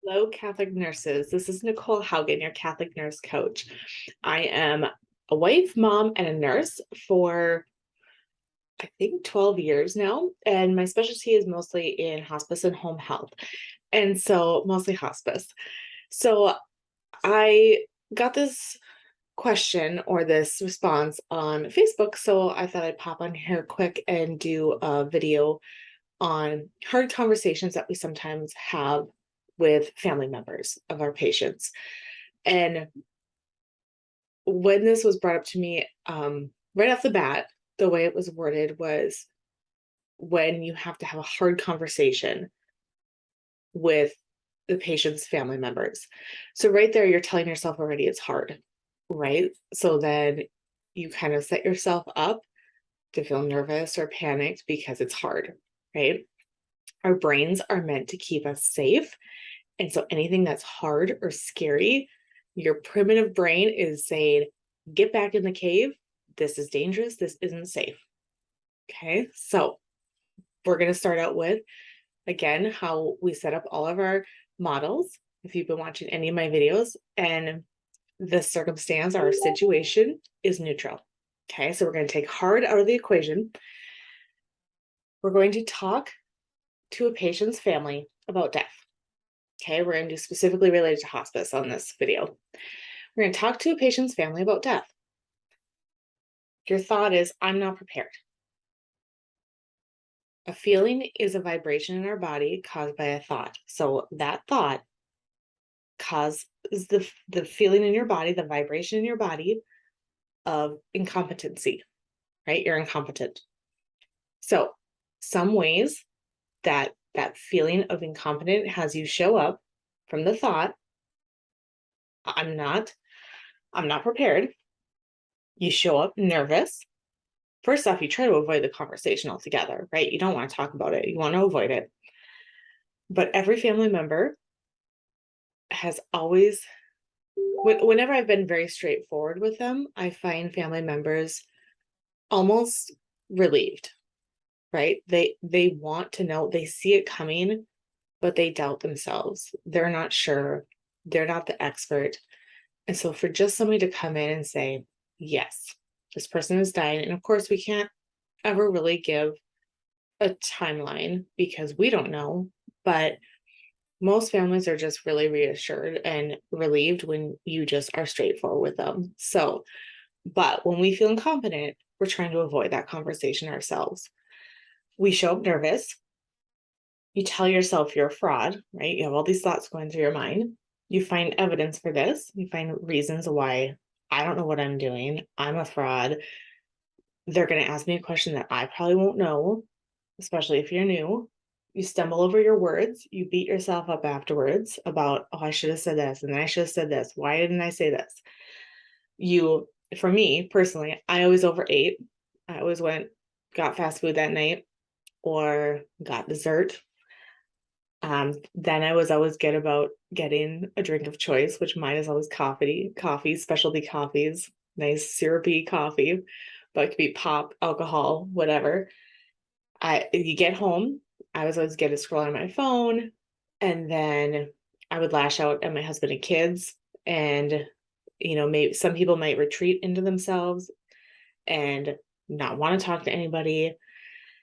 Hello, Catholic nurses. This is Nicole Haugen, your Catholic nurse coach. I am a wife, mom, and a nurse for, I think, 12 years now. And my specialty is mostly in hospice and home health. And so, mostly hospice. So, I got this question or this response on Facebook. So, I thought I'd pop on here quick and do a video on hard conversations that we sometimes have with family members of our patients. And when this was brought up to me, right off the bat, the way it was worded was when you have to have a hard conversation with the patient's family members. So, right there, you're telling yourself already it's hard, right? So, then you kind of set yourself up to feel nervous or panicked because it's hard, right? Our brains are meant to keep us safe. And so anything that's hard or scary, your primitive brain is saying, get back in the cave. This is dangerous. This isn't safe. Okay. So we're going to start out with, again, how we set up all of our models. If you've been watching any of my videos, and the circumstance or situation is neutral. Okay. So we're going to take hard out of the equation. We're going to talk to a patient's family about death. Okay, we're going to do specifically related to hospice on this video. We're going to talk to a patient's family about death. Your thought is, I'm not prepared. A feeling is a vibration in our body caused by a thought. So that thought causes the feeling in your body, the vibration in your body of incompetency, right? You're incompetent. So some ways that feeling of incompetent has you show up from the thought, I'm not, I'm not prepared. You show up nervous. First off, you try to avoid the conversation altogether, right? You don't want to talk about it. You want to avoid it. But every family member has always, whenever I've been very straightforward with them, I find family members almost relieved, right? They want to know, they see it coming, but they doubt themselves. They're not sure. They're not the expert. And so for just somebody to come in and say, yes, this person is dying. And of course, we can't ever really give a timeline because we don't know, but most families are just really reassured and relieved when you just are straightforward with them. So, but when we feel incompetent, we're trying to avoid that conversation ourselves. We show up nervous. You tell yourself you're a fraud, right? You have all these thoughts going through your mind. You find evidence for this. You find reasons why I don't know what I'm doing. I'm a fraud. They're going to ask me a question that I probably won't know, especially if you're new. You stumble over your words, you beat yourself up afterwards about, oh, I should have said this, and then I should have said this. Why didn't I say this? You, for me personally, I always overate. I always got fast food that night or got dessert. Then I was always good about getting a drink of choice, which mine is always coffee, specialty coffees, nice syrupy coffee, but it could be pop, alcohol, whatever. You get home, I was always good at scrolling on my phone, and then I would lash out at my husband and kids, and maybe some people might retreat into themselves and not want to talk to anybody.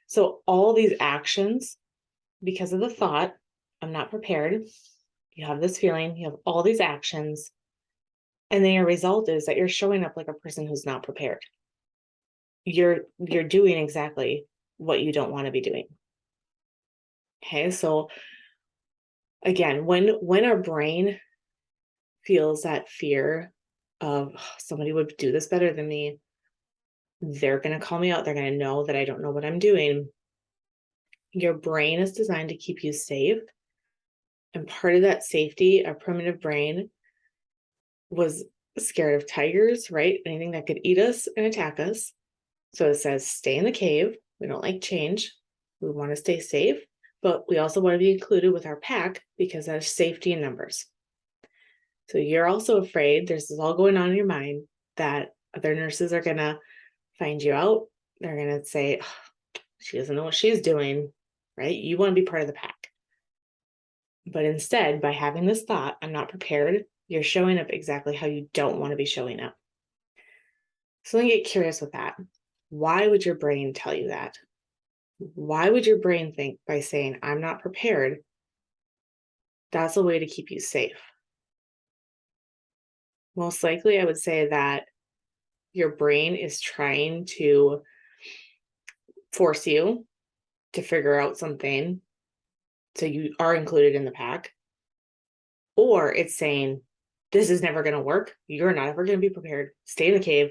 So all these actions, because of the thought, I'm not prepared. You have this feeling, you have all these actions, and then your result is that you're showing up like a person who's not prepared. You're doing exactly what you don't want to be doing. Okay, so again, when our brain feels that fear of, "Oh, somebody would do this better than me, they're going to call me out, they're going to know that I don't know what I'm doing." Your brain is designed to keep you safe, and part of that safety, our primitive brain was scared of tigers, right? Anything that could eat us and attack us. So it says stay in the cave. We don't like change. We want to stay safe, but we also want to be included with our pack because there's safety in numbers. So you're also afraid, there's this all going on in your mind, that other nurses are going to find you out. They're going to say, "Oh, she doesn't know what she's doing," right? You want to be part of the pack. But instead, by having this thought, I'm not prepared, you're showing up exactly how you don't want to be showing up. So then get curious with that. Why would your brain tell you that? Why would your brain think by saying, I'm not prepared, that's a way to keep you safe? Most likely, I would say that your brain is trying to force you to figure out something so you are included in the pack, or it's saying, this is never going to work. You're not ever going to be prepared. Stay in the cave.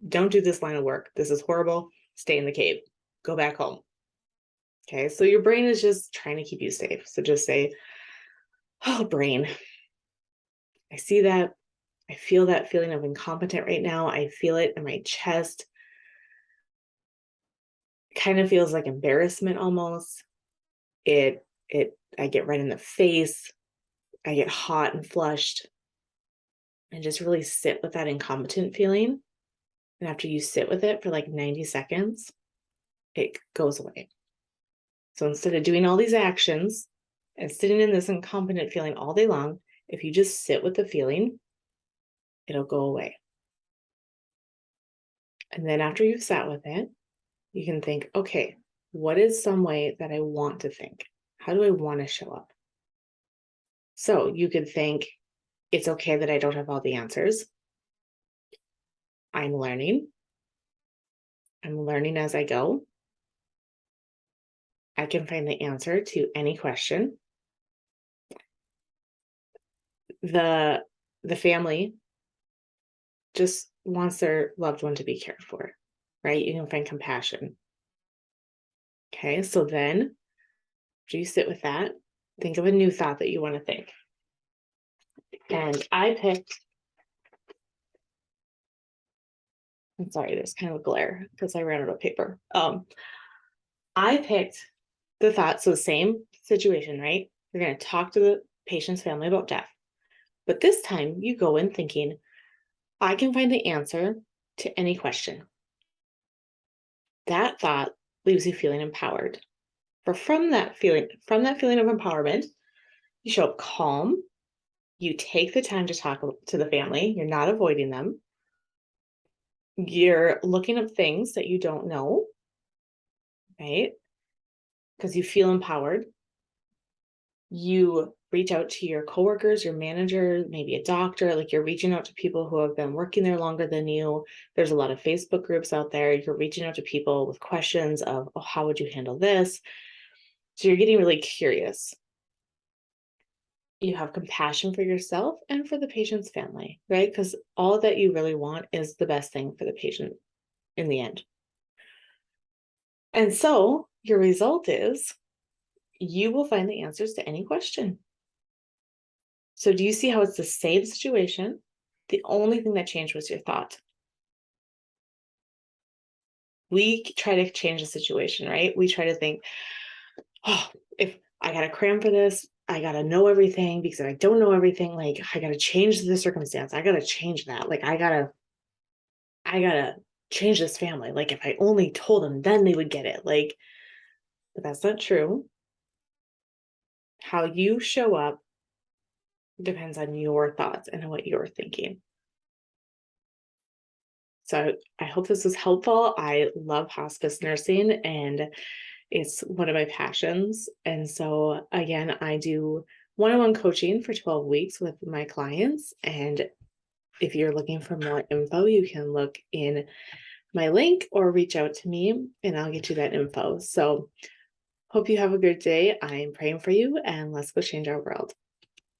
Don't do this line of work. This is horrible. Stay in the cave. Go back home. Okay, so your brain is just trying to keep you safe. So just say, oh, brain, I see that. I feel that feeling of incompetent right now. I feel it in my chest. It kind of feels like embarrassment almost. I get red in the face. I get hot and flushed. And just really sit with that incompetent feeling. And after you sit with it for like 90 seconds, it goes away. So instead of doing all these actions and sitting in this incompetent feeling all day long, if you just sit with the feeling, it'll go away. And then after you've sat with it, you can think, okay, what is some way that I want to think? How do I want to show up? So you could think, it's okay that I don't have all the answers. I'm learning. I'm learning as I go. I can find the answer to any question. The family just wants their loved one to be cared for, right? You can find compassion. Okay, so then after you sit with that, think of a new thought that you want to think. And I'm sorry, there's kind of a glare because I ran out of paper. I picked the thought, so the same situation, right? You're going to talk to the patient's family about death. But this time you go in thinking, I can find the answer to any question. That thought leaves you feeling empowered. From that feeling of empowerment, you show up calm. You take the time to talk to the family. You're not avoiding them. You're looking up things that you don't know, right? Because you feel empowered. You reach out to your coworkers, your manager, maybe a doctor, like you're reaching out to people who have been working there longer than you. There's a lot of Facebook groups out there. You're reaching out to people with questions of, oh, how would you handle this? So you're getting really curious. You have compassion for yourself and for the patient's family, right? Because all that you really want is the best thing for the patient in the end. And so your result is you will find the answers to any question. So do you see how it's the same situation? The only thing that changed was your thought. We try to change the situation, right? We try to think, oh, if I got to cram for this, I got to know everything because if I don't know everything, like I got to change the circumstance. I got to change that. Like I got to change this family. Like if I only told them, then they would get it. Like, but that's not true. How you show up depends on your thoughts and what you're thinking. So I hope this was helpful. I love hospice nursing and it's one of my passions. And so again, I do one-on-one coaching for 12 weeks with my clients. And if you're looking for more info, you can look in my link or reach out to me and I'll get you that info. So hope you have a good day. I'm praying for you and let's go change our world.